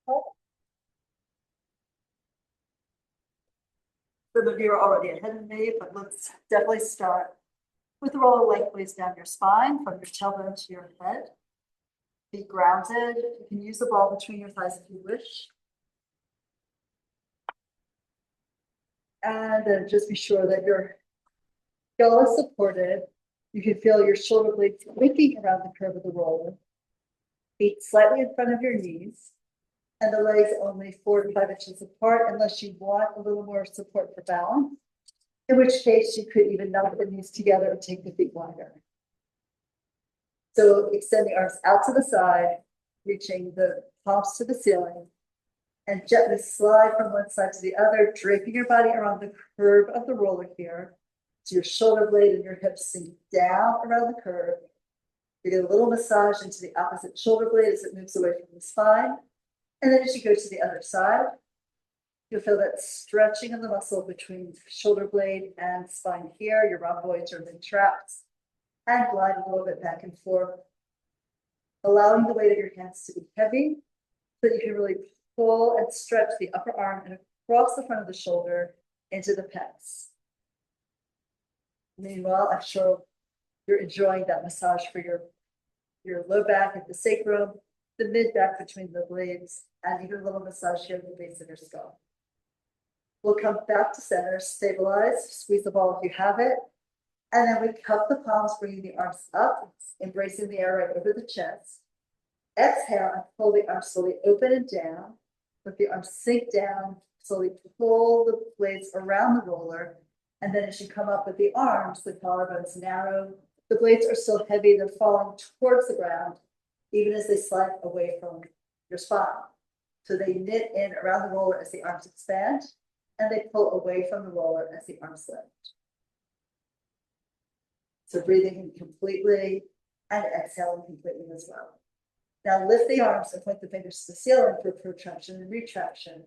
Some of you are already ahead of me, but let's definitely start with the roller lengthways down your spine from your tailbone to your head. Be grounded. You can use the ball between your thighs if you wish. And then just be sure that your skull is supported. You can feel your shoulder blades winking around the curve of the roller. Feet slightly in front of your knees. And the legs only 4 to 5 inches apart unless you want a little more support for balance. In which case you could even knock the knees together and take the feet wider. So extend the arms out to the side, reaching the palms to the ceiling, and gently slide from one side to the other, draping your body around the curve of the roller here. So your shoulder blade and your hips sink down around the curve. You get a little massage into the opposite shoulder blade as it moves away from the spine. And then as you go to the other side, you'll feel that stretching of the muscle between shoulder blade and spine here, your rhomboids or mid traps, and glide a little bit back and forth, allowing the weight of your hands to be heavy so that you can really pull and stretch the upper arm and across the front of the shoulder into the pecs. Meanwhile, I'm sure you're enjoying that massage for your low back at the sacrum, the mid back between the blades, and even a little massage here at the base of your skull. We'll come back to center, stabilize, squeeze the ball if you have it, and then we cup the palms, bringing the arms up, embracing the air right over the chest. Exhale and pull the arms slowly open and down. Let the arms sink down, slowly pull the blades around the roller. And then as you come up with the arms, the collarbones narrow. The blades are still heavy, they're falling towards the ground, even as they slide away from your spine. So they knit in around the roller as the arms expand, and they pull away from the roller as the arms lift. So breathing in completely and exhaling completely as well. Now lift the arms and point the fingers to the ceiling for protraction and retraction.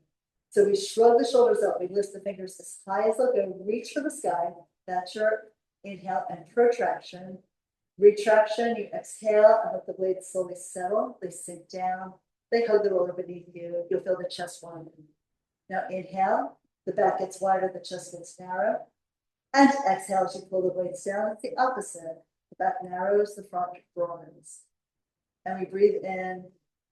So we shrug the shoulders up, we lift the fingers as high as they'll go, reach for the sky. That's your inhale and protraction. Retraction, you exhale and let the blades slowly settle. They sink down, they hug the roller beneath you. You'll feel the chest widen. Now inhale, the back gets wider, the chest gets narrow. And exhale as you pull the blades down, it's the opposite. The back narrows, the front broadens. And we breathe in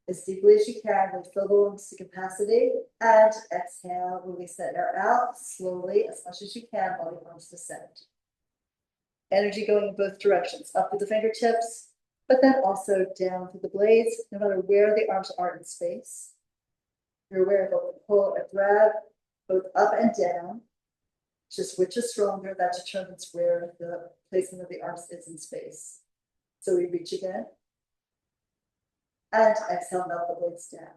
as deeply as you can, we fill the lungs to capacity, and exhale, release that air out slowly as much as you can while the arms descend. Energy going in both directions, up with the fingertips, but then also down through the blades, no matter where the arms are in space. You're aware of a pull and grab, both up and down. Just which is stronger, that determines where the placement of the arms is in space. So we reach again. And exhale, melt the blades down.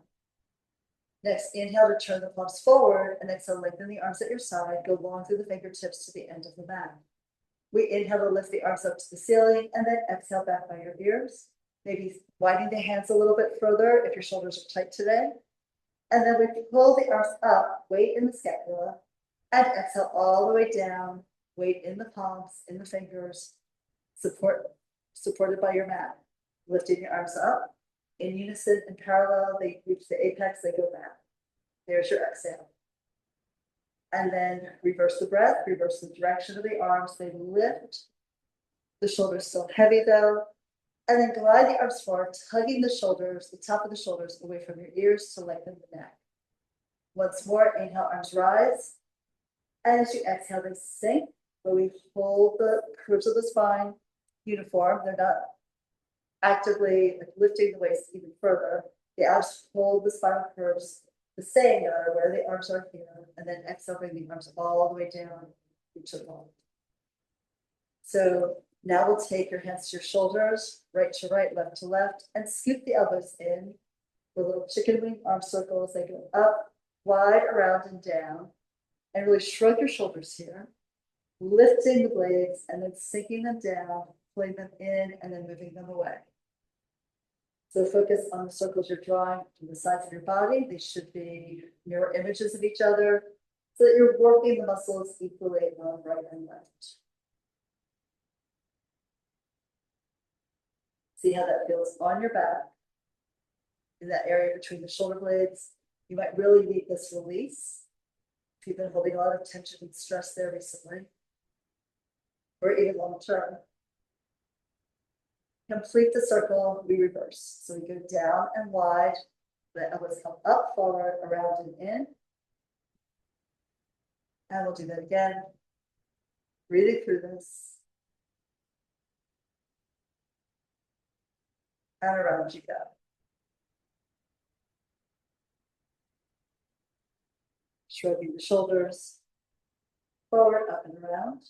Next, inhale to turn the palms forward, and exhale, lengthen the arms at your side, go long through the fingertips to the end of the mat. We inhale to lift the arms up to the ceiling, and then exhale back by your ears. Maybe widening the hands a little bit further if your shoulders are tight today. And then we pull the arms up, weight in the scapula, and exhale all the way down, weight in the palms, in the fingers, supported by your mat. Lifting your arms up. In unison and parallel, they reach the apex, they go back. There's your exhale. And then reverse the breath, reverse the direction of the arms, they lift. The shoulders still heavy though. And then glide the arms forward, tugging the shoulders, the top of the shoulders away from your ears to lengthen the neck. Once more, inhale, arms rise. And as you exhale, they sink, but we hold the curves of the spine uniform. They're not actively lifting the waist even further. The arms hold the spinal curves the same, no matter where the arms are here, and then exhale, bring the arms all the way down, reach the ball. So now we'll take your hands to your shoulders, right to right, left to left, and scoop the elbows in with little chicken wing arm circles. They go up, wide, around, and down, and really shrug your shoulders here, lifting the blades and then sinking them down, pulling them in, and then moving them away. So focus on the circles you're drawing to the sides of your body. They should be mirror images of each other so that you're working the muscles equally on right and left. See how that feels on your back, in that area between the shoulder blades, You might really need this release. If you've been holding a lot of tension and stress there recently. Or even long term. Complete the circle, we reverse. So we go down and wide, the elbows come up, forward, around and in. And we'll do that again. Breathing through this. And around you go. Shrugging the shoulders. Forward, up and around.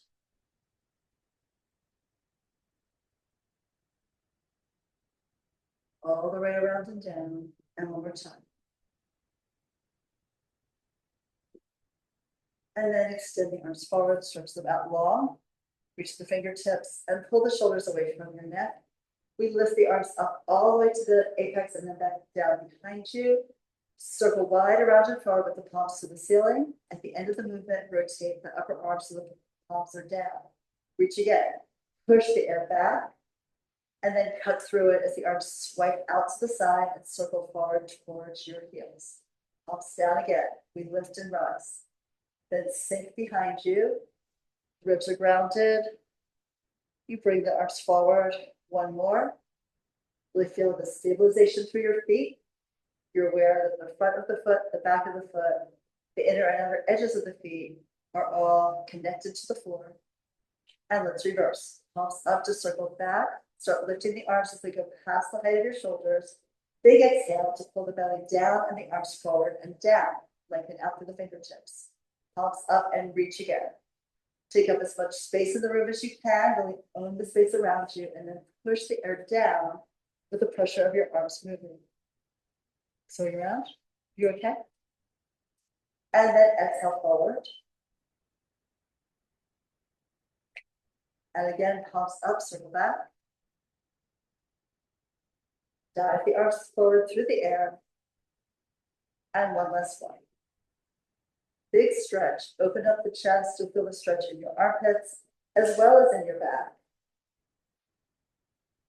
All the way around and down, and one more time. And then extend the arms forward, stretch them out long, reach the fingertips, and pull the shoulders away from your neck. We lift the arms up all the way to the apex and then back down behind you. Circle wide around and forward with the palms to the ceiling. At the end of the movement, rotate the upper arms so the palms are down. Reach again, push the air back, and then cut through it as the arms swipe out to the side and circle forward towards your heels. Palms down again, we lift and rise. Then sink behind you, ribs are grounded. You bring the arms forward, one more. Really feel the stabilization through your feet. You're aware that the front of the foot, the back of the foot, the inner and outer edges of the feet are all connected to the floor. And let's reverse. Palms up to circle back. Start lifting the arms as they go past the height of your shoulders. Big exhale to pull the belly down and the arms forward and down. Lengthen out through the fingertips. Palms up and reach again. Take up as much space in the room as you can, really own the space around you, and then push the air down with the pressure of your arms moving. Swing around. You okay? And then exhale forward. And again, palms up, circle back. Dive the arms forward through the air. And one last one. Big stretch. Open up the chest to feel the stretch in your armpits as well as in your back.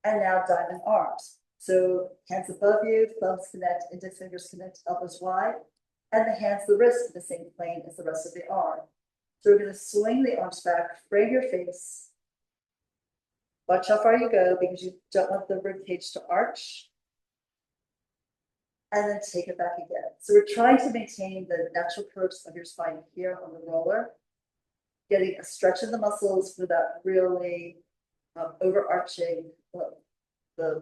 And now diamond arms. So hands above you, thumbs connect, index fingers connect, elbows wide, and the hands, the wrists in the same plane as the rest of the arm. So we're going to swing the arms back, frame your face. Watch how far you go because you don't want the rib cage to arch. And then take it back again. So we're trying to maintain the natural curves of your spine here on the roller, getting a stretch in the muscles without really overarching the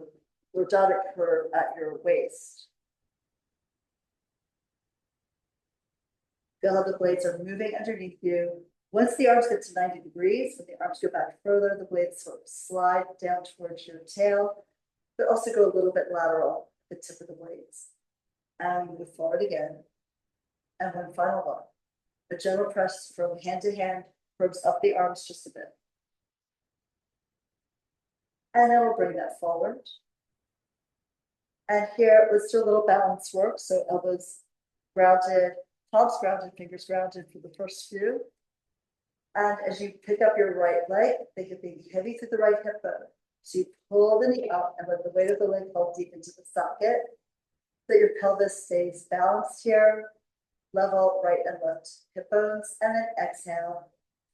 lordotic curve at your waist. Feel how the blades are moving underneath you. Once the arms get to 90 degrees, when the arms go back further, the blades sort of slide down towards your tail, but also go a little bit lateral at the tip of the blades. And move forward again. And one final one. A gentle press from hand to hand, probes up the arms just a bit. And then we'll bring that forward. And here, let's do a little balance work. So elbows grounded, palms grounded, fingers grounded for the first few. And as you pick up your right leg, think of being heavy through the right hip bone. So you pull the knee up and let the weight of the leg fall deep into the socket. So your pelvis stays balanced here, level right and left hip bones, and then exhale.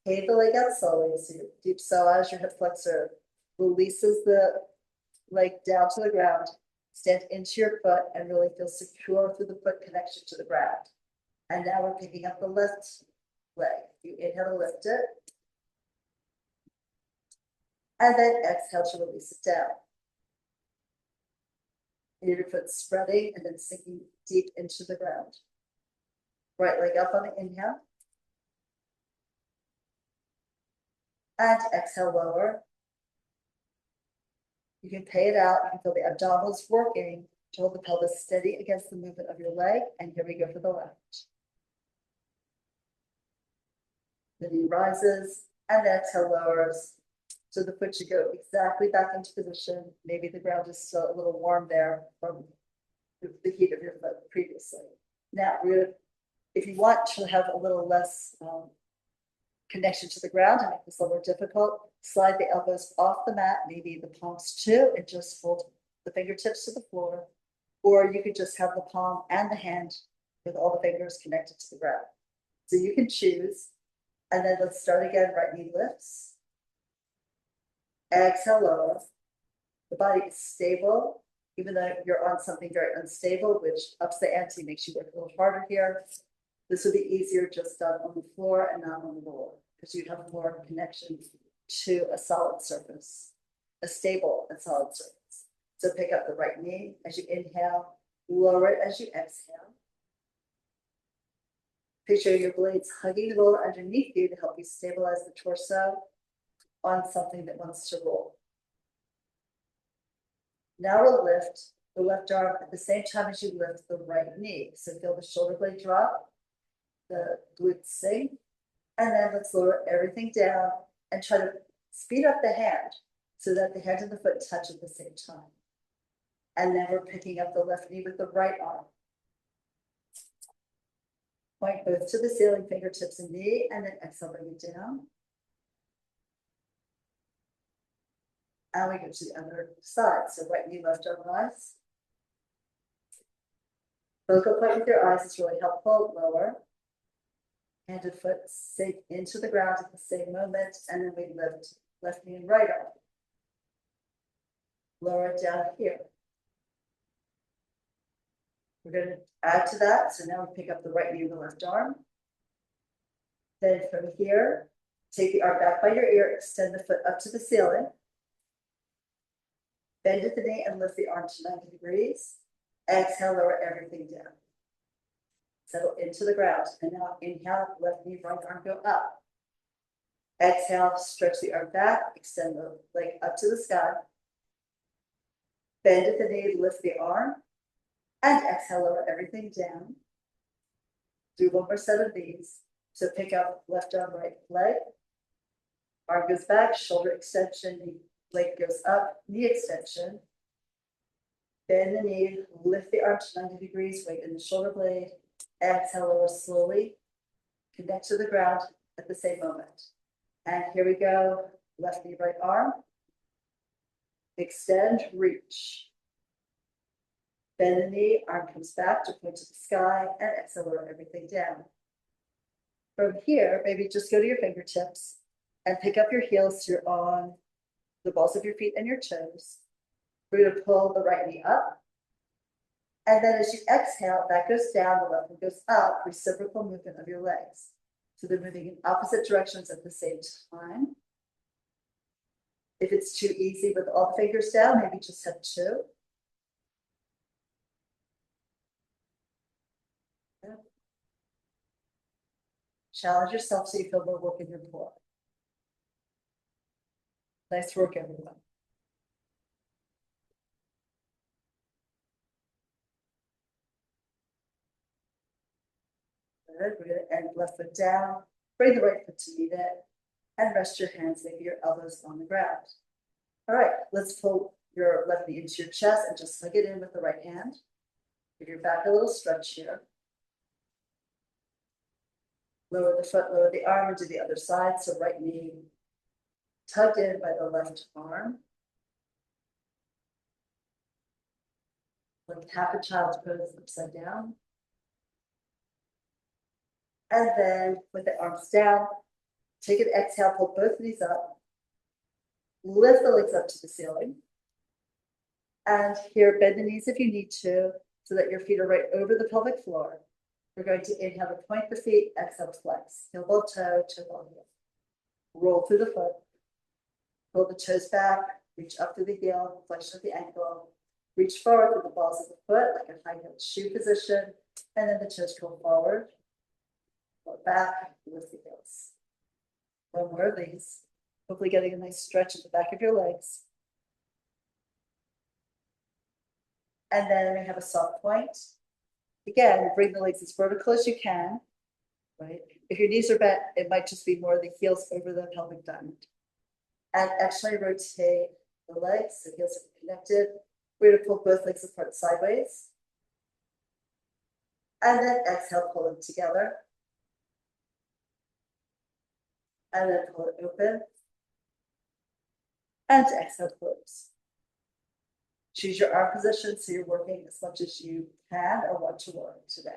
Cave the leg out slowly, so your deep psoas, your hip flexor, releases the leg down to the ground, stand into your foot, and really feel secure through the foot connection to the ground. And now we're picking up the left leg. You inhale to lift it, and then exhale to release it down. Your foot spreading and then sinking deep into the ground. Right leg up on the inhale. And exhale lower. You can pay it out. You can feel the abdominals working to hold the pelvis steady against the movement of your leg. And here we go for the left. The knee rises and exhale lowers. So the foot should go exactly back into position. Maybe the ground is still a little warm there from the heat of your foot previously. Now, if you want to have a little less connection to the ground and make this a little more difficult, slide the elbows off the mat, maybe the palms too, and just hold the fingertips to the floor. Or you could just have the palm and the hand with all the fingers connected to the ground. So you can choose, and then let's start again, right knee lifts. Exhale, lower. The body is stable, even though you're on something very unstable, which ups the ante, makes you work a little harder here. This would be easier just done on the floor and not on the floor, because you have more connection to a solid surface, a stable and solid surface. So pick up the right knee as you inhale, lower it as you exhale. Picture your blades hugging the roller underneath you to help you stabilize the torso on something that wants to roll. Now we'll lift the left arm at the same time as you lift the right knee. So feel the shoulder blade drop, the glutes sink, and then let's lower everything down and try to speed up the hand so that the hand and the foot touch at the same time. And then we're picking up the left knee with the right arm. Point both to the ceiling, fingertips and knee, and then exhale, bring it down. And we go to the other side. So right knee, left arm rise. Focal point with your eyes is really helpful. Lower. Hand and foot sink into the ground at the same moment. And then we lift left knee and right arm. Lower it down here. We're going to add to that. So now we pick up the right knee and the left arm. Then from here, take the arm back by your ear, extend the foot up to the ceiling. Bend at the knee and lift the arm to 90 degrees. Exhale, lower everything down. Settle into the ground. And now inhale, left knee, right arm go up. Exhale, stretch the arm back, extend the leg up to the sky. Bend at the knee, lift the arm. And exhale, lower everything down. Do one more set of these. So pick up left arm, right leg. Arm goes back, shoulder extension, knee, leg goes up, knee extension. Bend the knee, lift the arm to 90 degrees, weight in the shoulder blade. Exhale, lower slowly. Connect to the ground at the same moment. And here we go. Left knee, right arm. Extend, reach. Bend the knee, arm comes back to point to the sky, and exhale, lower everything down. From here, maybe just go to your fingertips and pick up your heels so you're on the balls of your feet and your toes. We're going to pull the right knee up. And then as you exhale, that goes down, the left one goes up, reciprocal movement of your legs. So they're moving in opposite directions at the same time. If it's too easy with all the fingers down, maybe just have two. Challenge yourself so you feel more work in your core. Nice work, everyone. Good. We're going to end left foot down. Bring the right foot to meet it. And rest your hands, maybe your elbows on the ground. All right, let's pull your left knee into your chest and just hug it in with the right hand. Give your back a little stretch here. Lower the foot, lower the arm, and do the other side. So right knee tugged in by the left arm. Like half a child's pose upside down. And then with the arms down, take an exhale, pull both knees up. Lift the legs up to the ceiling. And here, bend the knees if you need to, so that your feet are right over the pelvic floor. We're going to inhale to point the feet, exhale to flex. Heel ball toe, toe ball heel. Roll through the foot. Pull the toes back, reach up through the heel, flexion of the ankle. Reach forward with the balls of the foot, like a high heel shoe position. And then the toes curl forward. Go back, lift the heels. One more of these. Hopefully getting a nice stretch at the back of your legs. And then we have a soft point. Again, bring the legs as vertical as you can, right? If your knees are bent, it might just be more the heels over the pelvic diamond. And actually rotate the legs, the heels are connected. We're going to pull both legs apart sideways. And then exhale, pull them together. And then pull it open. And exhale, close. Choose your arm position so you're working as much as you can or want to work today.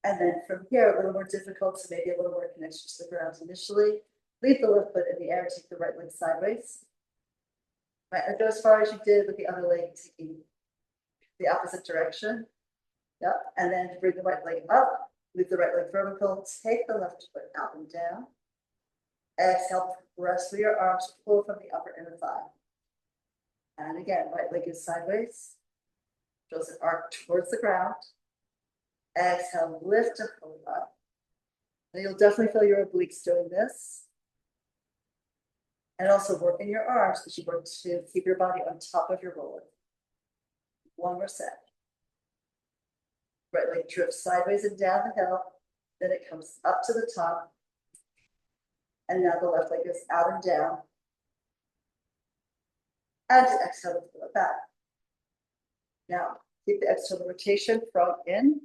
And then from here, a little more difficult, so maybe a little more connection to the ground initially. Leave the left foot in the air, take the right leg sideways. Right, and go as far as you did with the other leg, taking the opposite direction. Yep, and then bring the right leg up, leave the right leg vertical, take the left foot out and down. Exhale, press through your arms, pull from the upper inner thigh. And again, right leg is sideways. Draws an arc towards the ground. Exhale, lift and pull it up. And you'll definitely feel your obliques doing this. And also work in your arms as you work to keep your body on top of your roller. One more set. Right leg drifts sideways and down the hill. Then it comes up to the top. And now the left leg goes out and down. And exhale to pull it back. Now, keep the external rotation, front in.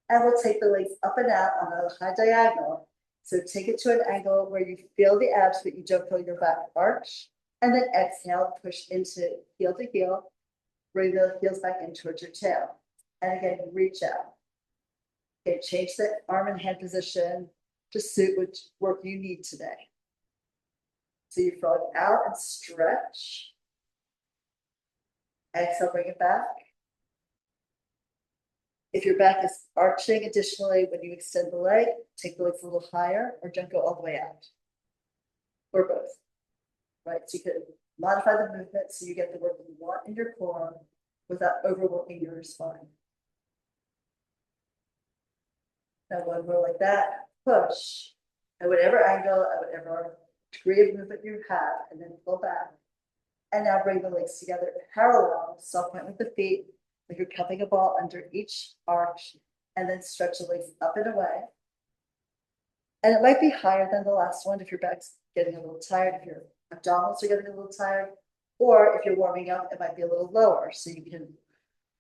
And we'll take the legs up and out on a high diagonal. So take it to an angle where you feel the abs, but you don't feel your back arch. And then exhale, push into heel to heel. Bring the heels back in towards your tail. And again, reach out. Okay, change the arm and hand position to suit which work you need today. So you frog out and stretch. Exhale, bring it back. If your back is arching, additionally, when you extend the leg, take the legs a little higher or don't go all the way out. Or both. Right, so you can modify the movement so you get the work you want in your core without overworking your spine. Now one more like that, push. At whatever angle, at whatever degree of movement you have, and then pull back. And now bring the legs together parallel, soft point with the feet, like you're cupping a ball under each arch, and then stretch the legs up and away. And it might be higher than the last one if your back's getting a little tired, if your abdominals are getting a little tired, or if you're warming up, it might be a little lower, so you can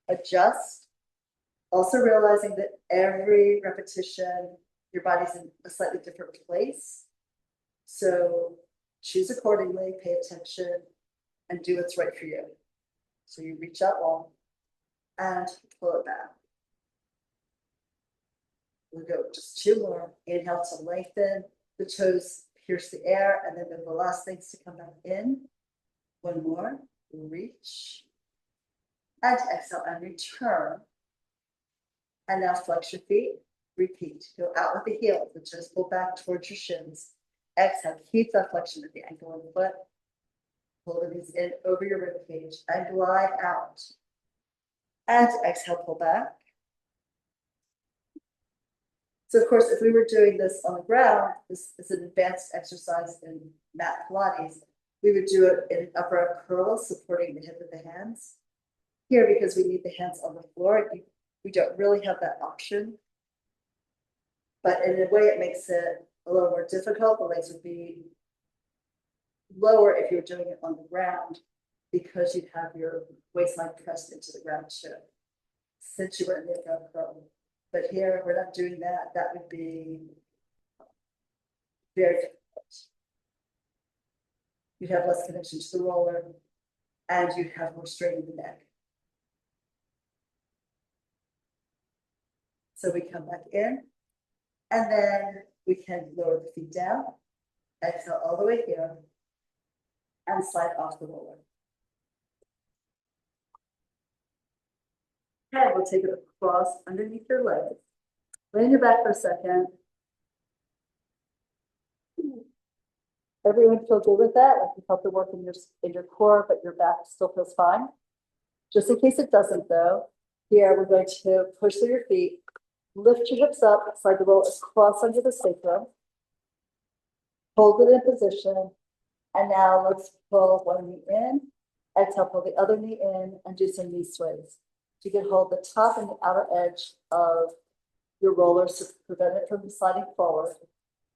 adjust. Also realizing that every repetition, your body's in a slightly different place. So choose accordingly, pay attention, and do what's right for you. So you reach out long and pull it back. We'll go just two more. Inhale to lengthen, the toes pierce the air, and then the last things to come back in. One more, reach. And exhale and return. And now flex your feet, repeat. Go out with the heel, the toes pull back towards your shins. Exhale, keep that flexion at the ankle and foot. Pull the knees in over your rib cage and glide out. And exhale, pull back. So of course, if we were doing this on the ground, this is an advanced exercise in mat Pilates. We would do it in upright curl, supporting the hip of the hands. Here, because we need the hands on the floor, we don't really have that option. But in a way, it makes it a little more difficult. The legs would be lower if you're doing it on the ground, because you'd have your waistline pressed into the ground too, since you were in the upright curl. But here, we're not doing that. That would be very difficult. You'd have less connection to the roller, and you'd have more strain in the neck. So we come back in, and then we can lower the feet down, exhale all the way here, and slide off the roller. And we'll take it across underneath your legs. Lay on your back for a second. Everyone feel good with that? Like you felt the work in your core, but your back still feels fine. Just in case it doesn't though, here we're going to push through your feet, lift your hips up, slide the roll across under the sacrum. Hold it in position. And now let's pull one knee in, exhale, pull the other knee in, and do some knee sways. So you can hold the top and the outer edge of your roller to prevent it from sliding forward.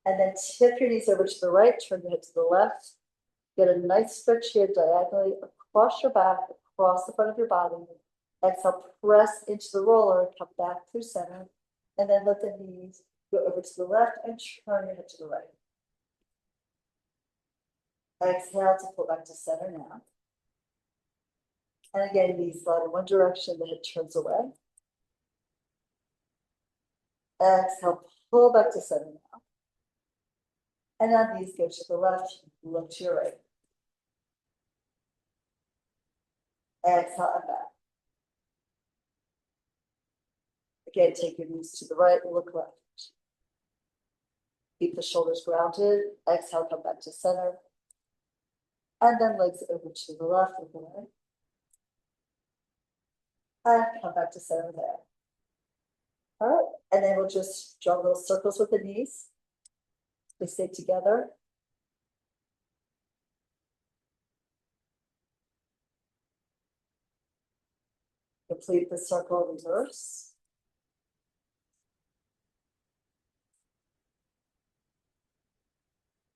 And then tip your knees over to the right, turn your hip to the left. Get a nice stretch here diagonally across your back, across the front of your body. Exhale, press into the roller, come back through center. And then let the knees go over to the left and turn your hip to the right. Exhale to pull back to center now. And again, knees slide in one direction, the hip turns away. Exhale, pull back to center now. And now these go to the left, look to your right. Exhale and back. Again, take your knees to the right, look left. Keep the shoulders grounded. Exhale, come back to center. And then legs over to the left with the right. And come back to center there. All right, and then we'll just draw little circles with the knees. They stay together. Complete the circle, reverse.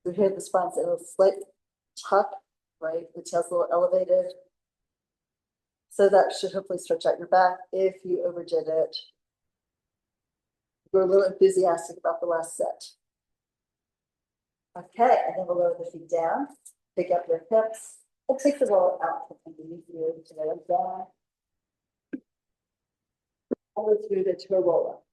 We hear the spine's in a slight tuck, right? The tail's a little elevated. So that should hopefully stretch out your back. If you overdid it, we're a little enthusiastic about the last set. Okay, and then we'll lower the feet down, pick up your hips, and take the roll out from underneath you to the left down. All the way through the to a roll up.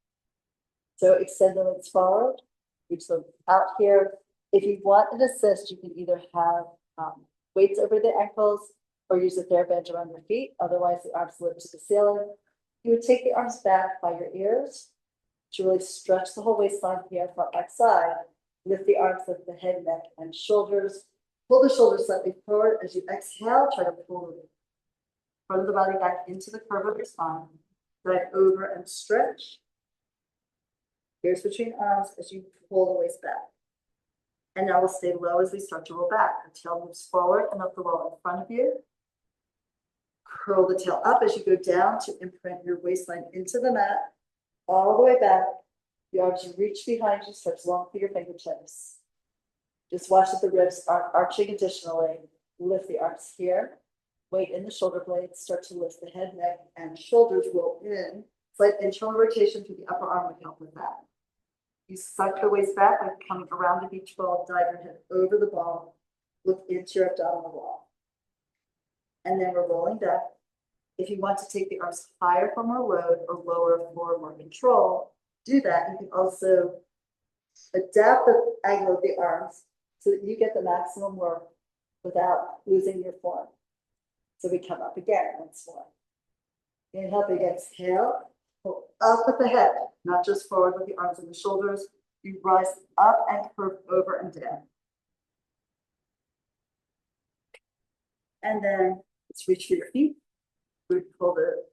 So extend the legs forward, reach them out here. If you want an assist, you can either have weights over the ankles or use a TheraBand around your feet. Otherwise, the arms lift to the ceiling. You would take the arms back by your ears to really stretch the whole waistline here from outside. Lift the arms, lift the head, neck, and shoulders. Pull the shoulders slightly forward as you exhale. Try to pull the front of the body back into the curve of your spine. Drive over and stretch. Here's between arms as you pull the waist back. And now we'll stay low as we start to roll back. The tail moves forward and up the wall in front of you. Curl the tail up as you go down to imprint your waistline into the mat. All the way back. The arms you reach behind you, stretch long through your fingertips. Just watch that the ribs aren't arching additionally. Lift the arms here. Weight in the shoulder blades. Start to lift the head, neck, and shoulders roll in. Slight internal rotation through the upper arm would help with that. You suck the waist back by coming around the beach ball, dive your head over the ball, look into your abdominal wall. And then we're rolling back. If you want to take the arms higher for more load or lower for more control, do that. You can also adapt the angle of the arms so that you get the maximum work without losing your form. So we come up again once more. Inhale, big exhale. Pull up with the head, not just forward with the arms and the shoulders. You rise up and curve over and down. And then let's reach for your feet. We pull the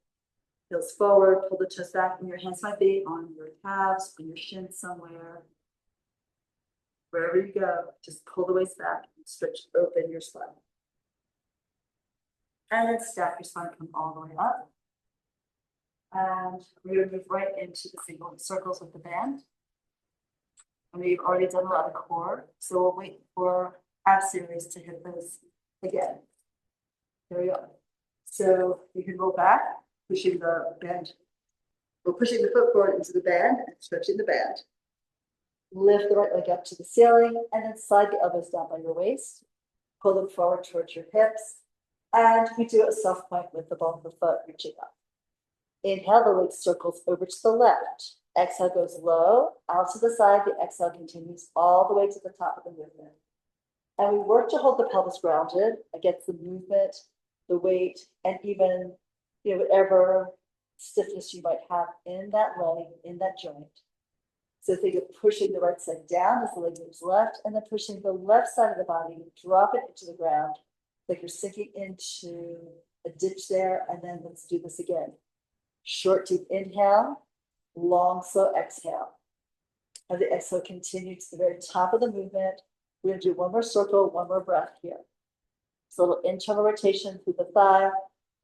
heels forward, pull the chest back, and your hands might be on your calves, on your shins somewhere. Wherever you go, just pull the waist back and stretch open your spine. And then stack your spine, come all the way up. And we're going to move right into the single circles with the band. And we've already done a lot of core, so we'll wait for ab series to hit those again. There we go. So you can roll back, pushing the band. We're pushing the foot forward into the band and stretching the band. Lift the right leg up to the ceiling and then slide the elbows down by your waist. Pull them forward towards your hips. And we do a soft point with the ball of the foot reaching up. Inhale, the leg circles over to the left. Exhale goes low, out to the side. The exhale continues all the way to the top of the movement. And we work to hold the pelvis grounded against the movement, the weight, and even whatever stiffness you might have in that leg, in that joint. So think of pushing the right side down as the leg moves left, and then pushing the left side of the body, drop it into the ground, like you're sinking into a ditch there, and then let's do this again. Short, deep inhale, long, slow exhale. And the exhale continues to the very top of the movement. We're going to do one more circle, one more breath here. So a little internal rotation through the thigh,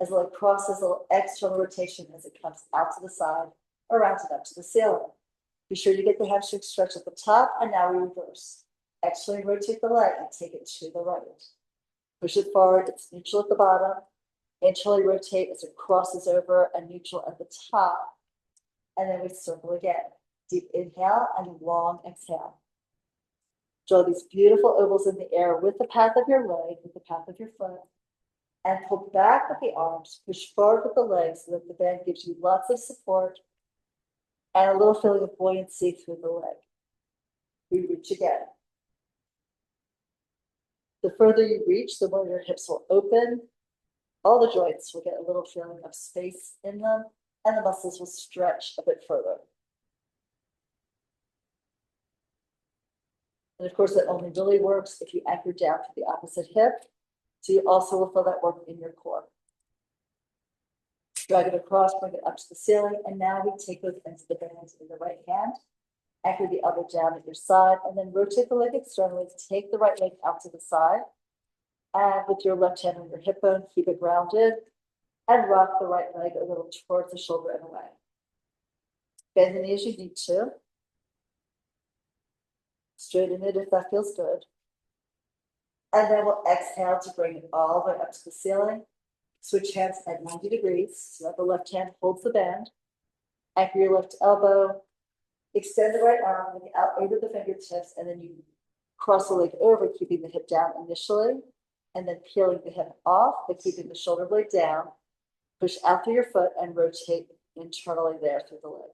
as the leg crosses, a little external rotation as it comes out to the side, around and up to the ceiling. Be sure you get the hamstring stretch at the top, and now we reverse. Externally rotate the leg and take it to the right. Push it forward, it's neutral at the bottom. Internally rotate as it crosses over and neutral at the top. And then we circle again. Deep inhale and long exhale. Draw these beautiful ovals in the air with the path of your leg, with the path of your foot. And pull back with the arms, push forward with the legs so that the band gives you lots of support. and a little feeling of buoyancy through the leg. We reach again. The further you reach, the more your hips will open. All the joints will get a little feeling of space in them, and the muscles will stretch a bit further. And of course, that only really works if you anchor down to the opposite hip. So you also will feel that work in your core. Drag it across, bring it up to the ceiling, and now we take those ends of the bands in the right hand. Anchor the other down at your side, and then rotate the leg externally. Take the right leg out to the side. And with your left hand on your hip bone, keep it grounded. And rock the right leg a little towards the shoulder and away. Bend the knee as you need to. Straighten it if that feels good. And then we'll exhale to bring it all the way up to the ceiling. Switch hands at 90 degrees so that the left hand holds the band. Anchor your left elbow. Extend the right arm, look out over the fingertips, and then you cross the leg over, keeping the hip down initially, and then peeling the hip off, but keeping the shoulder blade down. Push out through your foot and rotate internally there through the leg.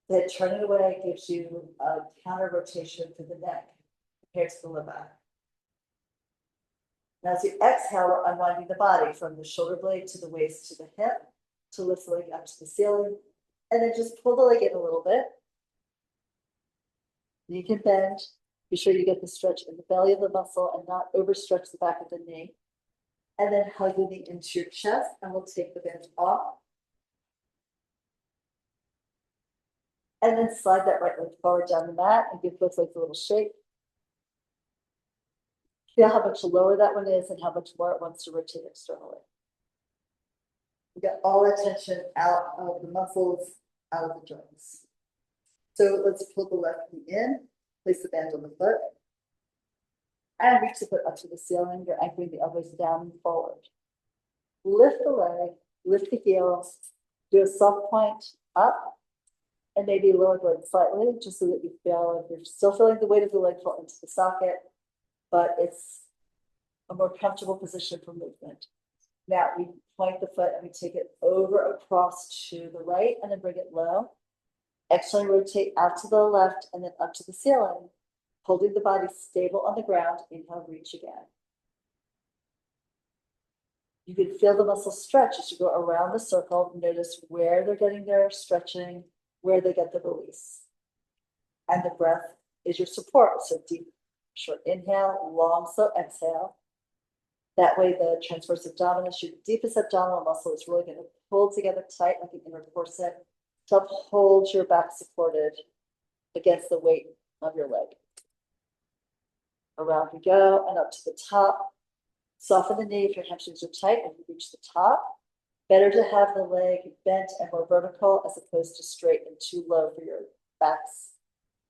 Then turning away gives you a counter rotation to the neck compared to the low back. Now, as you exhale, we're unwinding the body from the shoulder blade to the waist to the hip to lift the leg up to the ceiling, and then just pull the leg in a little bit. You can bend. Be sure you get the stretch in the belly of the muscle and not overstretch the back of the knee. And then hug the knee into your chest, and we'll take the band off. And then slide that right leg forward down the mat and give both legs a little shake. Feel how much lower that one is and how much more it wants to rotate externally. We got all that tension out of the muscles, out of the joints. So let's pull the left knee in, place the band on the foot, and reach the foot up to the ceiling. You're anchoring the elbows down and forward. Lift the leg, lift the heels, do a soft point up, and maybe lower the leg slightly, just so that you feel like you're still feeling the weight of the leg fall into the socket, but it's a more comfortable position for movement. Now we point the foot and we take it over across to the right and then bring it low. Externally rotate out to the left and then up to the ceiling, holding the body stable on the ground. Inhale, reach again. You can feel the muscles stretch as you go around the circle. Notice where they're getting their stretching, where they get the release. And the breath is your support. So deep, short inhale, long, slow exhale. That way the transverse abdominis, your deepest abdominal muscle, is really going to pull together tight like an inner corset to hold your back supported against the weight of your leg. Around we go and up to the top. Soften the knee if your hamstrings are tight and you reach the top. Better to have the leg bent and more vertical as opposed to straight and too low for your back's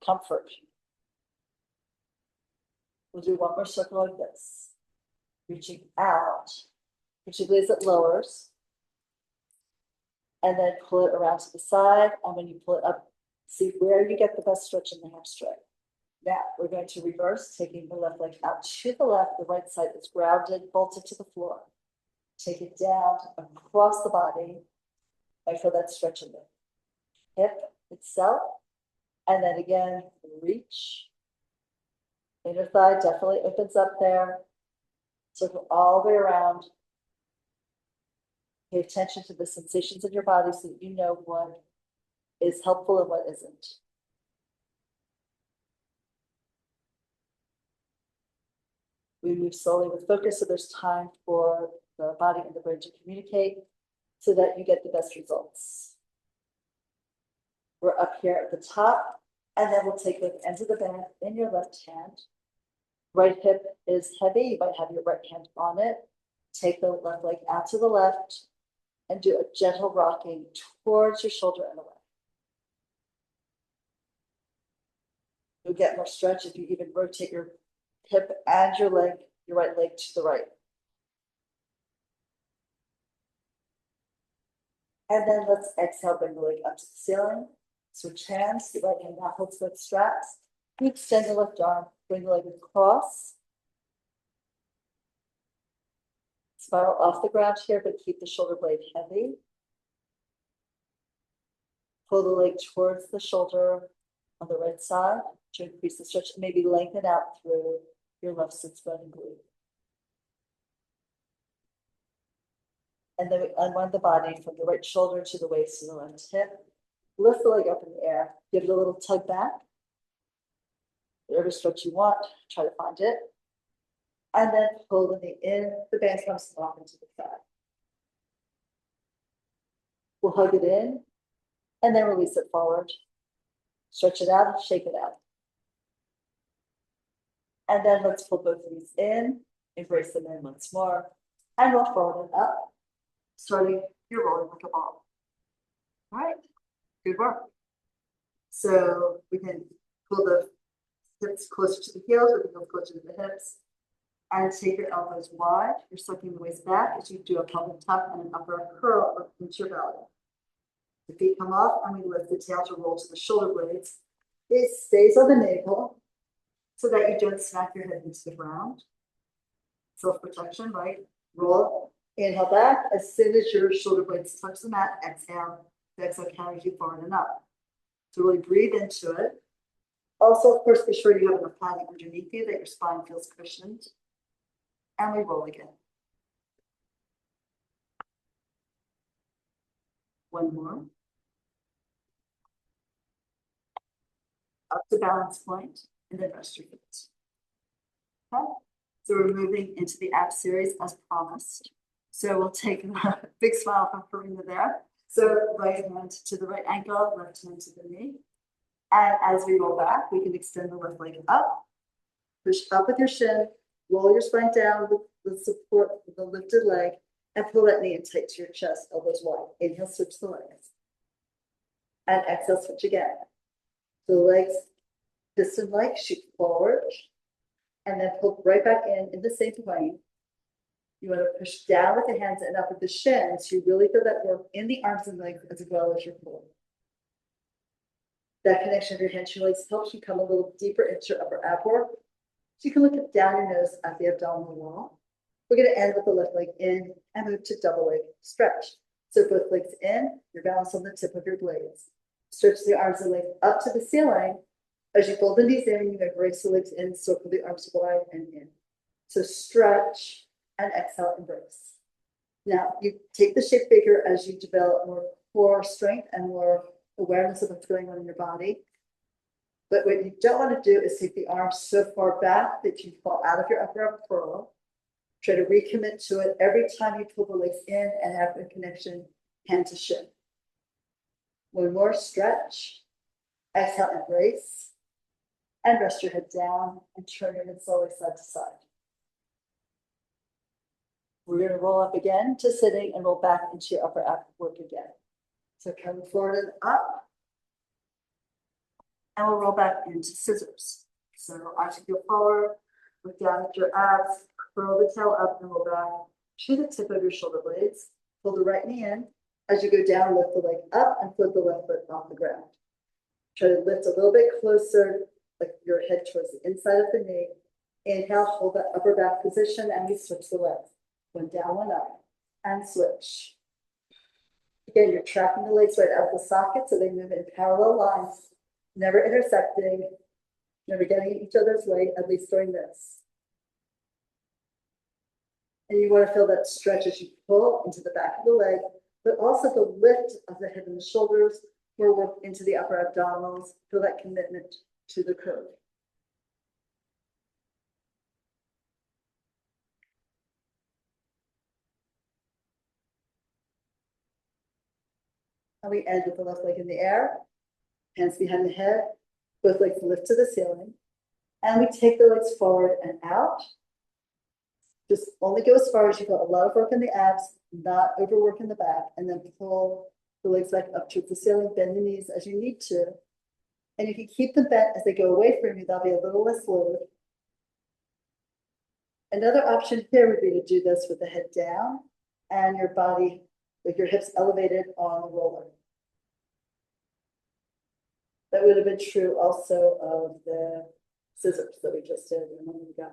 comfort. We'll do one more circle like this. Reaching out, particularly as it lowers. And then pull it around to the side. And when you pull it up, see where you get the best stretch in the hamstring. Now we're going to reverse, taking the left leg out to the left. The right side is grounded, bolted to the floor. Take it down across the body. I feel that stretch in the hip itself. And then again, reach. Inner thigh definitely opens up there. Circle all the way around. Pay attention to the sensations in your body so that you know what is helpful and what isn't. We move slowly with focus so there's time for the body and the brain to communicate so that you get the best results. We're up here at the top, and then we'll take the ends of the band in your left hand. Right hip is heavy. You might have your right hand on it. Take the left leg out to the left and do a gentle rocking towards your shoulder and away. You'll get more stretch if you even rotate your hip and your right leg to the right. And then let's exhale, bring the leg up to the ceiling. Switch hands. The right hand now holds both straps. You extend the left arm, bring the leg across. Spiral off the ground here, but keep the shoulder blade heavy. Pull the leg towards the shoulder on the right side to increase the stretch, maybe lengthen out through your left sit bone and glute. And then we unwind the body from the right shoulder to the waist to the left hip. Lift the leg up in the air, give it a little tug back. Whatever stretch you want, try to find it. And then pull the knee in, the band comes off into the side. We'll hug it in, and then release it forward. Stretch it out, shake it out. And then let's pull both of these in, embrace them in once more, and roll forward and up. Starting, you're rolling like a ball. All right, good work. So we can pull the hips closer to the heels, or we can go closer to the hips. And take your elbows wide. You're sucking the waist back as you do a pelvic tuck and an upper curl up into your belly. The feet come off, and we lift the tail to roll to the shoulder blades. It stays on the navel so that you don't smack your head into the ground. Self-protection, right? Roll, inhale back. As soon as your shoulder blades touch the mat, exhale. The exhale carries you forward and up. So really breathe into it. Also, of course, be sure you have enough padding underneath you that your spine feels cushioned. And we roll again. One more. Up to balance point, and then rest your feet. Okay, so we're moving into the ab series as promised. So we'll take a big smile from Karina there. So right hand to the right ankle, left hand to the knee. And as we roll back, we can extend the left leg up. Push up with your shin, roll your spine down with support of the lifted leg, and pull that knee in tight to your chest, elbows wide. Inhale, switch the legs. And exhale, switch again. The legs piston-like, shoot forward, and then pull right back in the same plane. You want to push down with the hands and up with the shins. You really feel that work in the arms and legs as well as your core. That connection of your hand to your legs helps you come a little deeper into your upper ab work. So you can look down your nose at the abdominal wall. We're going to end with the left leg in and move to double leg stretch. So both legs in, you're balanced on the tip of your blades. Stretch the arms and legs up to the ceiling. As you fold the knees in, you embrace the legs in, circle the arms wide and in. So stretch and exhale, embrace. Now you take the shape figure as you develop more core strength and more awareness of what's going on in your body. But what you don't want to do is take the arms so far back that you fall out of your upper ab curl. Try to recommit to it every time you pull the legs in and have a connection hand to shin. One more, stretch, exhale, embrace, and rest your head down and turn your head slowly side to side. We're going to roll up again to sitting and roll back into your upper ab work again. So come forward and up, and we'll roll back into scissors. So articulate forward, look down at your abs, curl the tail up and roll back to the tip of your shoulder blades. Pull the right knee in. As you go down, lift the leg up and flip the left foot off the ground. Try to lift a little bit closer, like your head towards the inside of the knee. Inhale, hold that upper back position, and we switch the legs. One down, one up, and switch. Again, you're tracking the legs right out of the socket so they move in parallel lines, never intersecting, never getting in each other's way, at least during this. And you want to feel that stretch as you pull into the back of the leg, but also the lift of the head and the shoulders, forward into the upper abdominals. Feel that commitment to the curve. And we end with the left leg in the air, hands behind the head, both legs lift to the ceiling. And we take the legs forward and out. Just only go as far as you feel a lot of work in the abs, not overwork in the back, and then pull the legs back up towards the ceiling, bend the knees as you need to. And you can keep them bent as they go away from you, they'll be a little less load. Another option here would be to do this with the head down and your body, with your hips elevated on the roller. That would have been true also of the scissors that we just did a moment ago.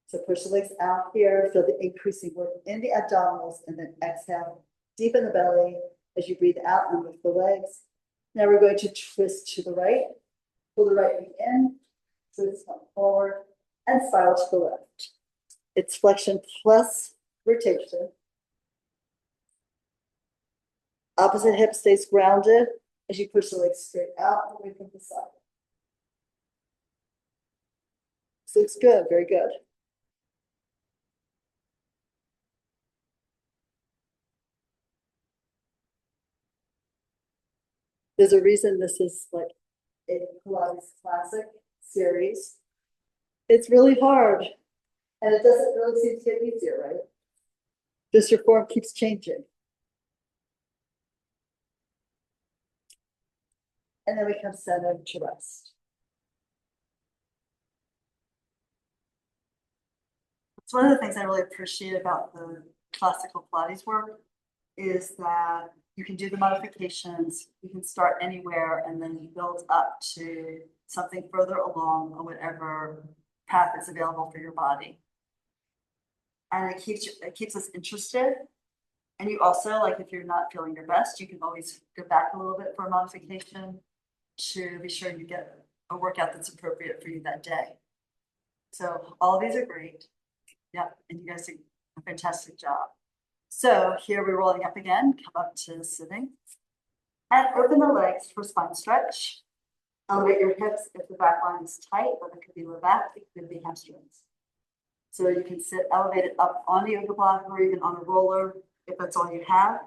So push the legs out here, feel the increasing work in the abdominals, and then exhale, deepen the belly as you breathe out and lift the legs. Now we're going to twist to the right, pull the right knee in, twist forward, and spiral to the left. It's flexion plus rotation. Opposite hip stays grounded as you push the legs straight out away from the side. This looks good, very good. There's a reason this is like a Pilates classic series. It's really hard, and it doesn't really seem to get easier, right? Just your form keeps changing. And then we come centered to rest. It's one of the things I really appreciate about the classical Pilates work is that you can do the modifications, you can start anywhere and then build up to something further along on whatever path is available for your body. And it keeps us interested. And you also, like, if you're not feeling your best, you can always go back a little bit for a modification to be sure you get a workout that's appropriate for you that day. So all of these are great. Yep, and you guys do a fantastic job. So here we're rolling up again, come up to sitting. And open the legs for spine stretch. Elevate your hips if the back line is tight, but it could be low back, it could be hamstrings. So you can sit elevated up on the yoga block or even on a roller if that's all you have.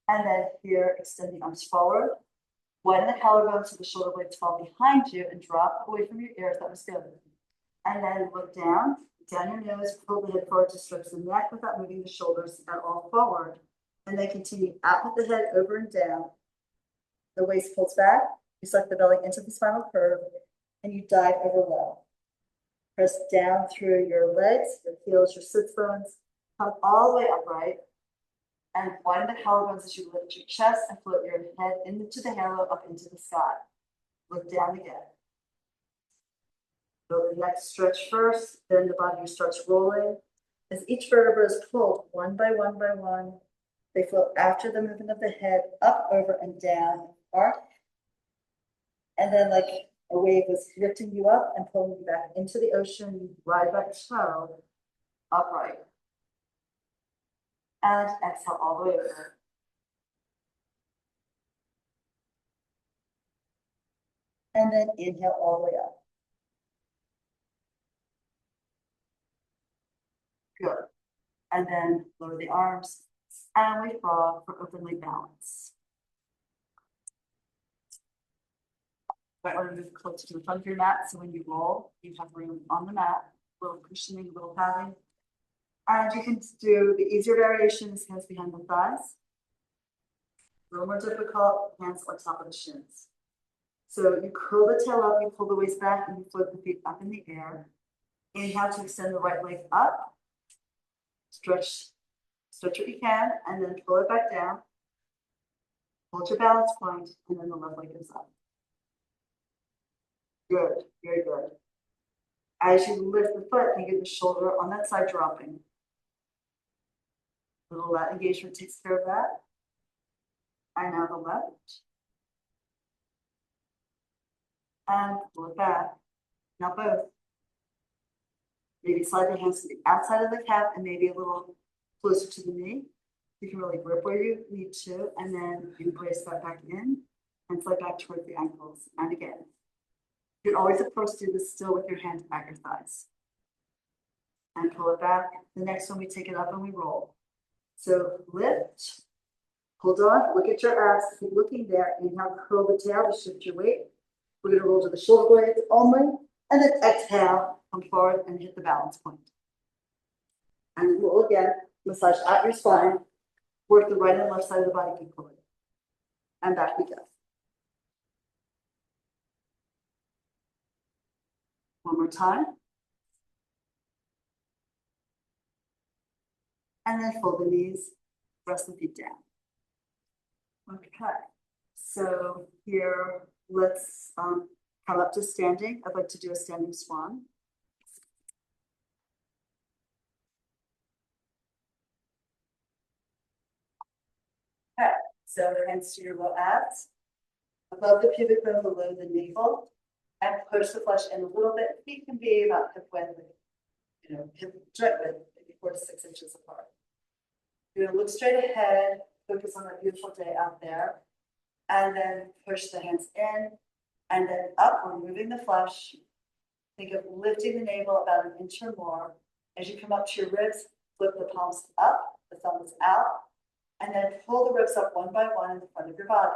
And then here, extend the arms forward. Widen the collarbone so the shoulder blades fall behind you and drop away from your ears. That was good. And then look down your nose, pull the head forward to stretch the neck without moving the shoulders at all forward. And then continue out with the head over and down. The waist pulls back, you suck the belly into the spinal curve, and you dive over low. Press down through your legs, your heels, your sits bones, come all the way upright, and widen the collarbones as you lift your chest and float your head into the halo up into the sky. Look down again. Build the neck stretch first, then the body starts rolling. As each vertebra is pulled one by one by one, they float after the movement of the head up, over, and down, arc. And then like a wave is lifting you up and pulling you back into the ocean, you ride back toe, upright. And exhale all the way over. And then inhale all the way up. Good. And then lower the arms and we fall for open leg balance. I want to move closer to the front of your mat so when you roll, you have room on the mat, a little cushioning, a little padding. And you can do the easier variations, hands behind the thighs. A little more difficult, hands on top of the shins. So you curl the tail up, you pull the waist back, and you float the feet up in the air. Inhale to extend the right leg up. Stretch what you can, and then pull it back down. Hold your balance point, and then the left leg goes up. Good, very good. As you lift the foot, you get the shoulder on that side dropping. Little lat engagement takes care of that. And now the left. And pull it back. Now both. Maybe slide the hands to the outside of the calf and maybe a little closer to the knee. You can really grip where you need to, and then embrace that back in and slide back towards the ankles. And again. You can always, of course, do this still with your hands at your thighs. And pull it back. The next one, we take it up and we roll. So lift, hold on, look at your abs, keep looking there. Inhale, curl the tail to shift your weight. We're going to roll to the shoulder blades only. And then exhale, come forward and hit the balance point. And then roll again, massage at your spine. Work the right and left side of the body equally. And back we go. One more time. And then fold the knees, press the feet down. Okay, so here, let's come up to standing. I'd like to do a standing swan. Okay, so hands to your low abs. above the pubic bone, below the navel, and push the flesh in a little bit. Feet can be about hip width, hip joint width, maybe 4 to 6 inches apart. You're gonna look straight ahead, focus on that beautiful day out there, and then push the hands in, and then up, removing the flesh. Think of lifting the navel about an inch or more. As you come up to your ribs, flip the palms up, the thumbs out, and then pull the ribs up one by one in the front of your body.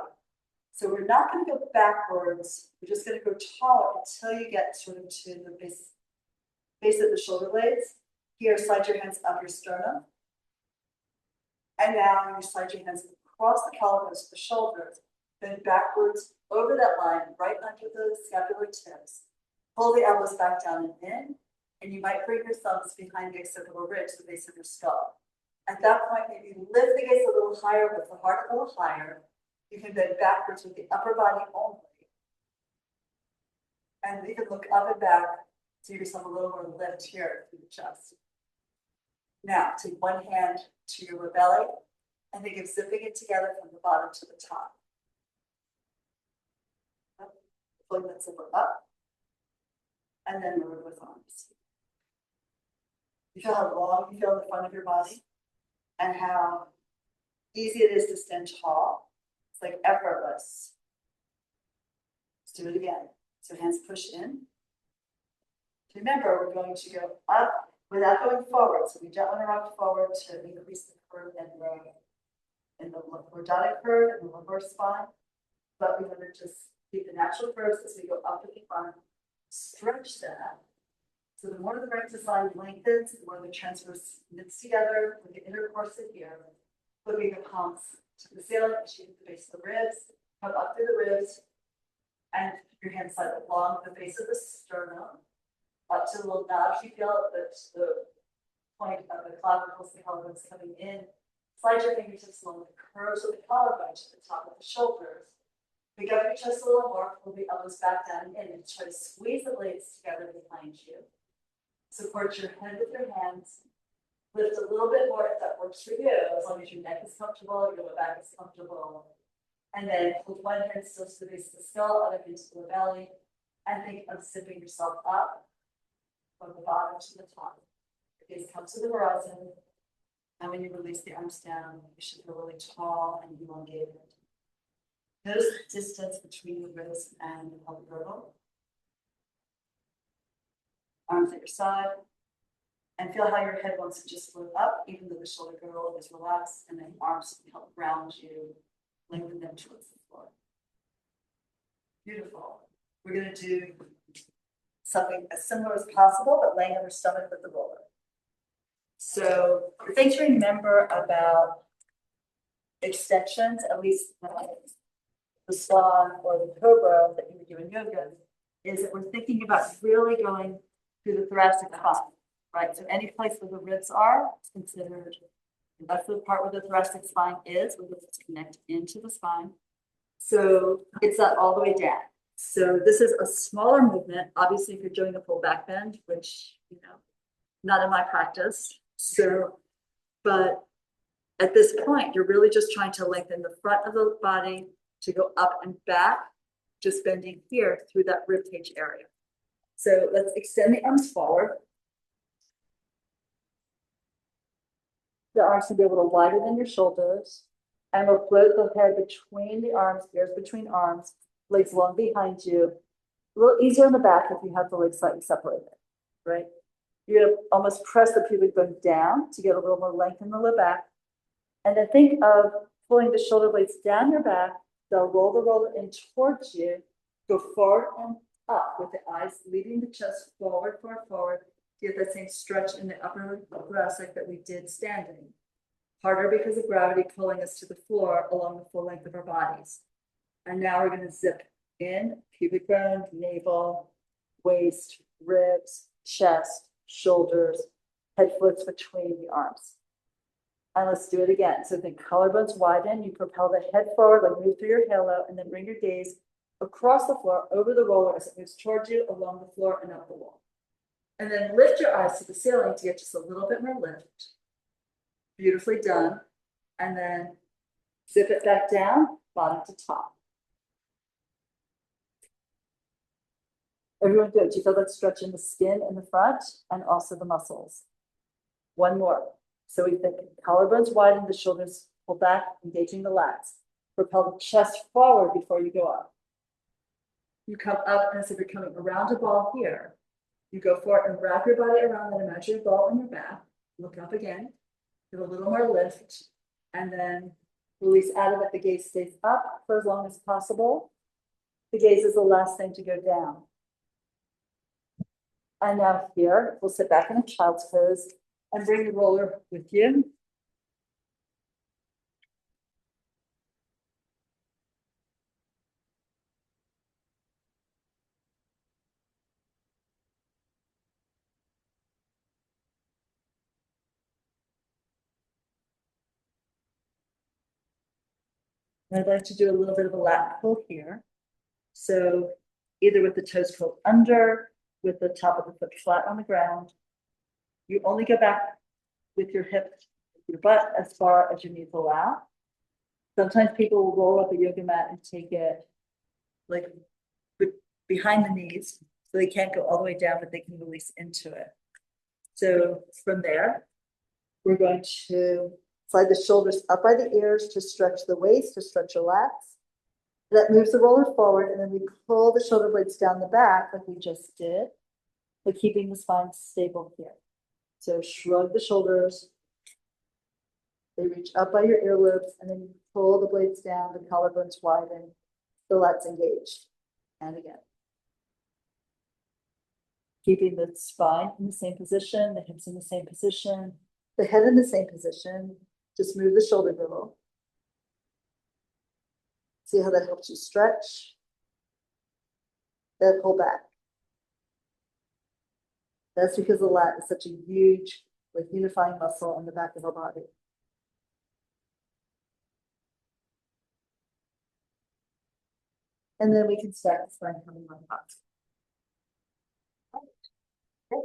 So we're not going to go backwards. We're just going to go taller until you get sort of to the base of the shoulder blades. Here, slide your hands up your sternum. And now you slide your hands across the collarbones to the shoulders, then backwards over that line, right under the scapular tips. Pull the elbows back down and in, and you might bring your thumbs behind the occipital ridge, the base of your skull. At that point, maybe lift the gaze a little higher with the heart a little higher. You can bend backwards with the upper body only. And you can look up and back to give yourself a little more lift here through the chest. Now, take one hand to your belly and think of zipping it together from the bottom to the top. Pulling that zipper up. And then move with arms. You feel how long you feel in the front of your body and how easy it is to stand tall. It's like effortless. Let's do it again. So hands push in. Remember, we're going to go up without going forward. So we don't want to rock forward to increase the curve and the lordotic curve and the lumbar spine. But we want to just keep the natural curves as we go up to the front. Stretch that. So the more the rectus line lengthens, the more the transverse knits together with the intercorset here. Flipping the palms to the ceiling, achieving the base of the ribs, come up through the ribs, and your hands slide along the base of the sternum, up to the little notch you feel at the point of the clavicles, the collarbones coming in. Slide your fingertips along the curves of the collarbone to the top of the shoulders. Pick up your chest a little more, pull the elbows back down and in, and try to squeeze the blades together behind you. Support your head with your hands. Lift a little bit more if that works for you, as long as your neck is comfortable, your lower back is comfortable. And then hold one hand still to the base of the skull, other hand to the belly, and think of zipping yourself up from the bottom to the top. The gaze comes to the horizon, and when you release the arms down, you should feel really tall and elongated. Notice the distance between the ribs and the pelvic girdle. Arms at your side. And feel how your head wants to just float up, even though the shoulder girdle is relaxed, and then arms help ground you, lengthen them towards the floor. Beautiful. We're going to do something as similar as possible, but laying on your stomach with the roller. So the thing to remember about extensions, at least the swan or the cobra that you would do in yoga, is that we're thinking about really going through the thoracic spine, right? So any place where the ribs are is considered, that's the part where the thoracic spine is, where the ribs connect into the spine. So it's not all the way down. So this is a smaller movement. Obviously, if you're doing a full back bend, which, not in my practice. So, but at this point, you're really just trying to lengthen the front of the body to go up and back, just bending here through that rib cage area. So let's extend the arms forward. The arms can be a little wider than your shoulders, and we'll float the head between the arms, ears between arms, legs long behind you. A little easier on the back if you have the legs slightly separated, right? You're gonna almost press the pubic bone down to get a little more length in the low back. And then think of pulling the shoulder blades down your back. They'll roll the roller in towards you, go forward and up with the eyes leading the chest forward, forward, to get that same stretch in the upper thoracic that we did standing. Harder because of gravity pulling us to the floor along the full length of our bodies. And now we're going to zip in, pubic bone, navel, waist, ribs, chest, shoulders, head floats between the arms. And let's do it again. So think collarbones widen, you propel the head forward, like move through your halo, and then bring your gaze across the floor, over the roller as it moves towards you, along the floor and up the wall. And then lift your eyes to the ceiling to get just a little bit more lift. Beautifully done. And then zip it back down, bottom to top. Everyone good. Do you feel that stretch in the skin in the front and also the muscles? One more. So we think collarbones widen, the shoulders pull back, engaging the lats. Propel the chest forward before you go up. You come up, and as if you're coming around a ball here, you go forward and wrap your body around and imagine your ball on your back. Look up again, give a little more lift, and then release out of it. The gaze stays up for as long as possible. The gaze is the last thing to go down. And now here, we'll sit back in a child's pose and bring the roller with you. I'd like to do a little bit of a lat pull here. So either with the toes curled under, with the top of the foot flat on the ground. You only go back with your hip, your butt as far as your knees allow. Sometimes people will roll up a yoga mat and take it like behind the knees, so they can't go all the way down, but they can release into it. So from there, we're going to slide the shoulders up by the ears to stretch the waist, to stretch your lats. That moves the roller forward, and then we pull the shoulder blades down the back like we just did, but keeping the spine stable here. So shrug the shoulders. They reach up by your earlobes, and then you pull the blades down, the collarbones widen, the lats engaged. And again. Keeping the spine in the same position, the hips in the same position, the head in the same position. Just move the shoulder girdle. See how that helps you stretch. Then pull back. That's because the lat is such a huge, like, unifying muscle on the back of our body. And then we can start the spine coming on top. Great.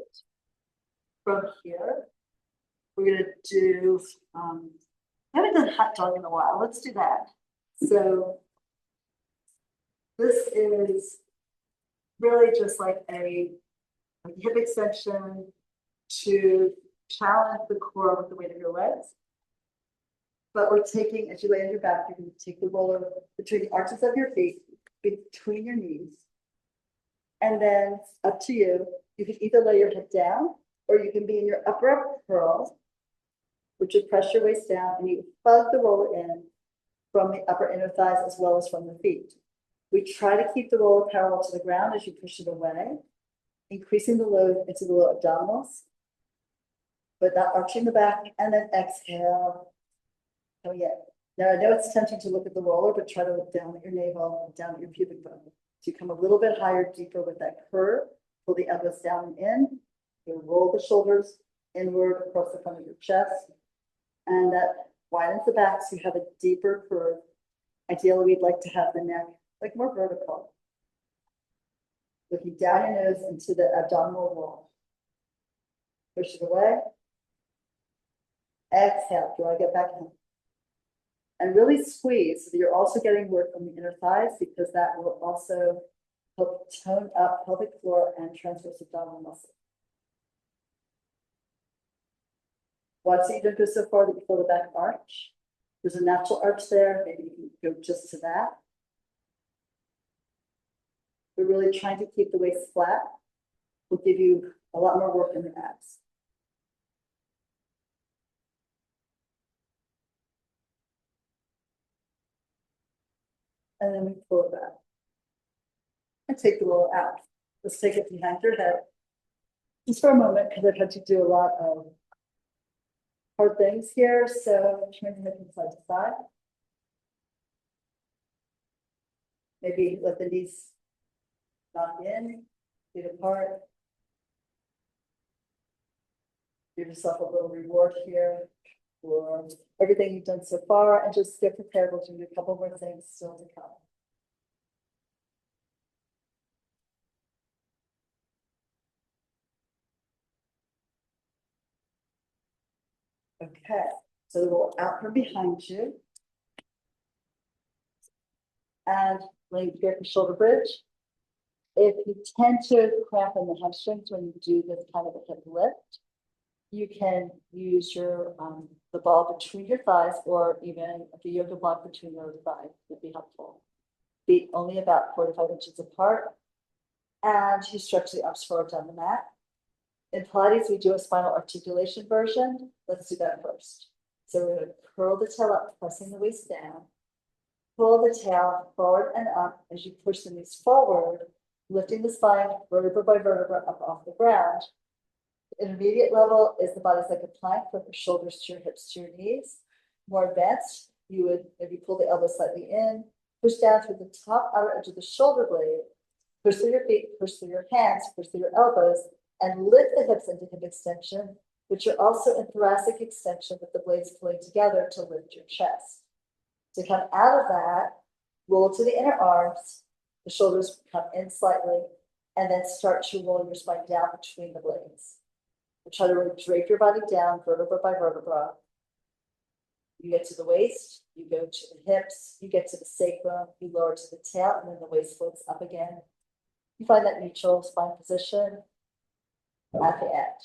From here, we're gonna do, I haven't done hot dog in a while. Let's do that. So this is really just like a hip extension to challenge the core with the weight of your legs. But we're taking, as you lay on your back, you're going to take the roller between the arches of your feet, between your knees. And then up to you, you can either lay your head down, or you can be in your upper curl, which would press your waist down, and you plug the roller in from the upper inner thighs as well as from the feet. We try to keep the roller parallel to the ground as you push it away, increasing the load into the lower abdominals, but not arching the back, and then exhale. Oh yeah. Now I know it's tempting to look at the roller, but try to look down at your navel and down at your pubic bone. So you come a little bit higher, deeper with that curve. Pull the elbows down and in. You roll the shoulders inward across the front of your chest, and that widens the back so you have a deeper curve. Ideally, we'd like to have the neck like more vertical. Looking down your nose into the abdominal wall. Push it away. Exhale, drag it back in. And really squeeze, so that you're also getting work on the inner thighs, because that will also help tone up pelvic floor and transverse abdominal muscle. Watch that you don't go so far that you feel the back arch. There's a natural arch there, maybe you can go just to that. We're really trying to keep the waist flat. Will give you a lot more work in the abs. And then we pull it back. And take the roller out. Let's take it behind your head. Just for a moment, because I've had to do a lot of hard things here. So turn your head from side to side. Maybe let the knees knock in, feet apart. Give yourself a little reward here for everything you've done so far, and just get prepared. We'll do a couple more things still to come. Okay, so roll out from behind you. And lay your shoulder bridge. If you tend to cramp in the hamstrings when you do this kind of a hip lift, you can use your the ball between your thighs, or even the yoga block between your thighs would be helpful. Feet only about 4 to 5 inches apart, and you stretch the arms forward down the mat. In Pilates, we do a spinal articulation version. Let's do that first. So we're going to curl the tail up, pressing the waist down. Pull the tail forward and up as you push the knees forward, lifting the spine vertebra by vertebra up off the ground. The intermediate level is the body's like a plank from your shoulders to your hips to your knees. More advanced, you would maybe pull the elbows slightly in, push down through the top outer edge of the shoulder blade, push through your feet, push through your hands, push through your elbows, and lift the hips into hip extension, but you're also in thoracic extension with the blades pulling together to lift your chest. To come out of that, roll to the inner arms, the shoulders come in slightly, and then start to roll your spine down between the blades. And try to really drape your body down vertebra by vertebra. You get to the waist, you go to the hips, you get to the sacrum, you lower to the tail, and then the waist floats up again. You find that neutral spine position at the end.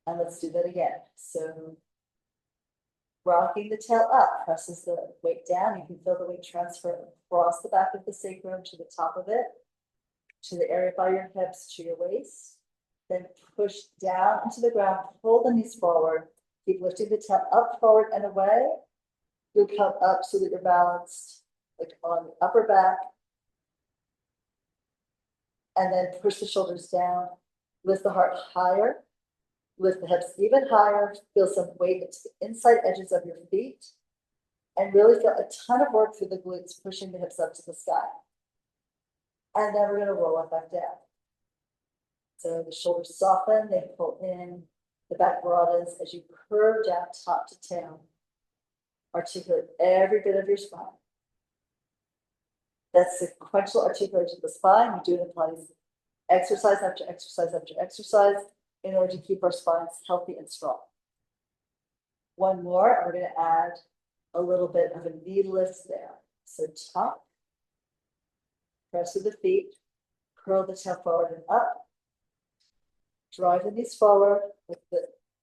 And let's do that again. So rocking the tail up presses the weight down. You can feel the weight transfer across the back of the sacrum to the top of it, to the area by your hips, to your waist. Then push down into the ground, pull the knees forward, keep lifting the tail up, forward, and away. You'll come up so that you're balanced like on the upper back. And then push the shoulders down, lift the heart higher, lift the hips even higher, feel some weight into the inside edges of your feet, and really feel a ton of work through the glutes, pushing the hips up to the sky. And then we're going to roll it back down. So the shoulders soften, they pull in, the back broadens as you curve down top to tail. Articulate every bit of your spine. That's sequential articulation of the spine. We do it in Pilates exercise after exercise after exercise in order to keep our spines healthy and strong. One more, we're going to add a little bit of a knee lift there. So top, press with the feet, curl the tail forward and up, drive the knees forward.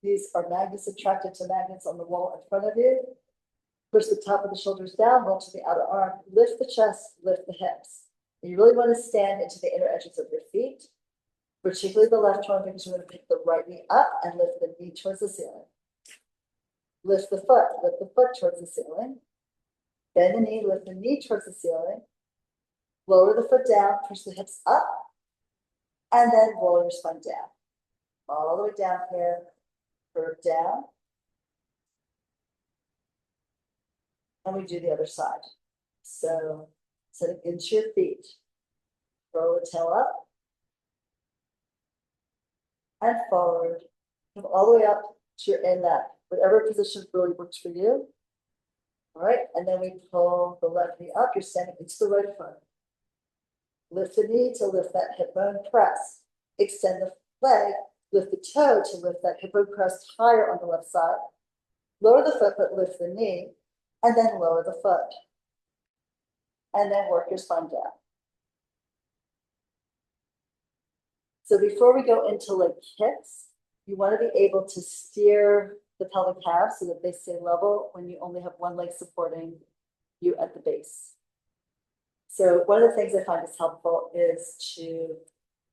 These are magnets attracted to magnets on the wall in front of you. Push the top of the shoulders down, roll to the outer arm, lift the chest, lift the hips. And you really want to stand into the inner edges of your feet, particularly the left one, because you're going to pick the right knee up and lift the knee towards the ceiling. Lift the foot towards the ceiling. Bend the knee towards the ceiling. Lower the foot down, push the hips up, and then roll your spine down. All the way down here, curve down. And we do the other side. So sitting into your feet, roll the tail up and forward. Come all the way up to your in that, whatever position really works for you. All right, and then we pull the left knee up. You're standing into the right foot. Lift the knee to lift that hip bone, press. Extend the leg, lift the toe to lift that hip bone, press higher on the left side. Lower the foot, but lift the knee. And then lower the foot. And then work your spine down. So before we go into like kicks, you want to be able to steer the pelvic calves so that they stay level when you only have one leg supporting you at the base. So one of the things I find is helpful is to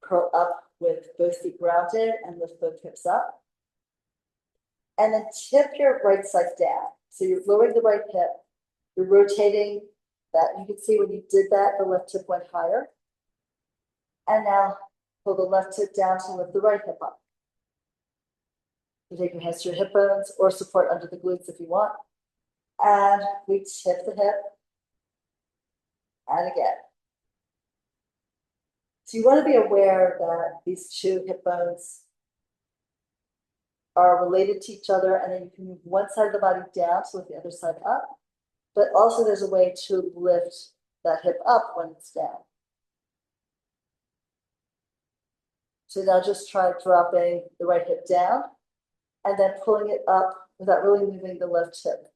curl up with both feet grounded and lift both hips up. And then tip your right side down. So you're lowering the right hip, you're rotating that. You can see when you did that, the left hip went higher. And now pull the left hip down to lift the right hip up. You take your hands to your hip bones or support under the glutes if you want. And we tip the hip. And again. So you want to be aware that these two hip bones are related to each other, and then you can move one side of the body down to lift the other side up, but also there's a way to lift that hip up when it's down. So now just try dropping the right hip down and then pulling it up without really moving the left hip.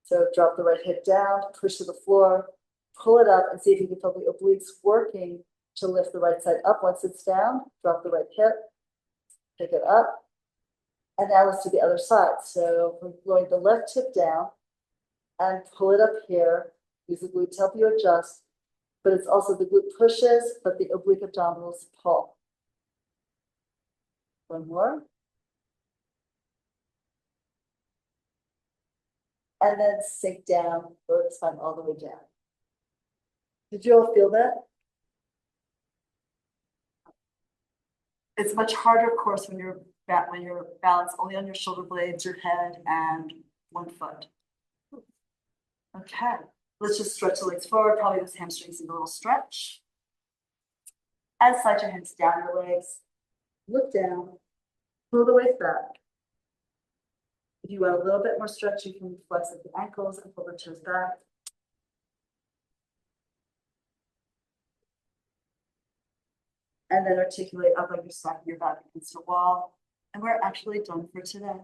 So drop the right hip down, push to the floor, pull it up and see if you can feel the obliques working to lift the right side up. Once it's down, drop the right hip, pick it up. And now let's do the other side. So we're going the left hip down and pull it up here. Use the glute to help you adjust, but it's also the glute pushes, but the oblique abdominals pull. One more. And then sink down, lower the spine all the way down. Did you all feel that? It's much harder, of course, when you're balanced only on your shoulder blades, your head, and one foot. Okay, let's just stretch the legs forward. Probably those hamstrings need a little stretch. And slide your hands down your legs. Look down. Pull the waist back. If you want a little bit more stretch, you can flex at the ankles and pull the toes back. And then articulate up like you're smacking your back against a wall. And we're actually done for today.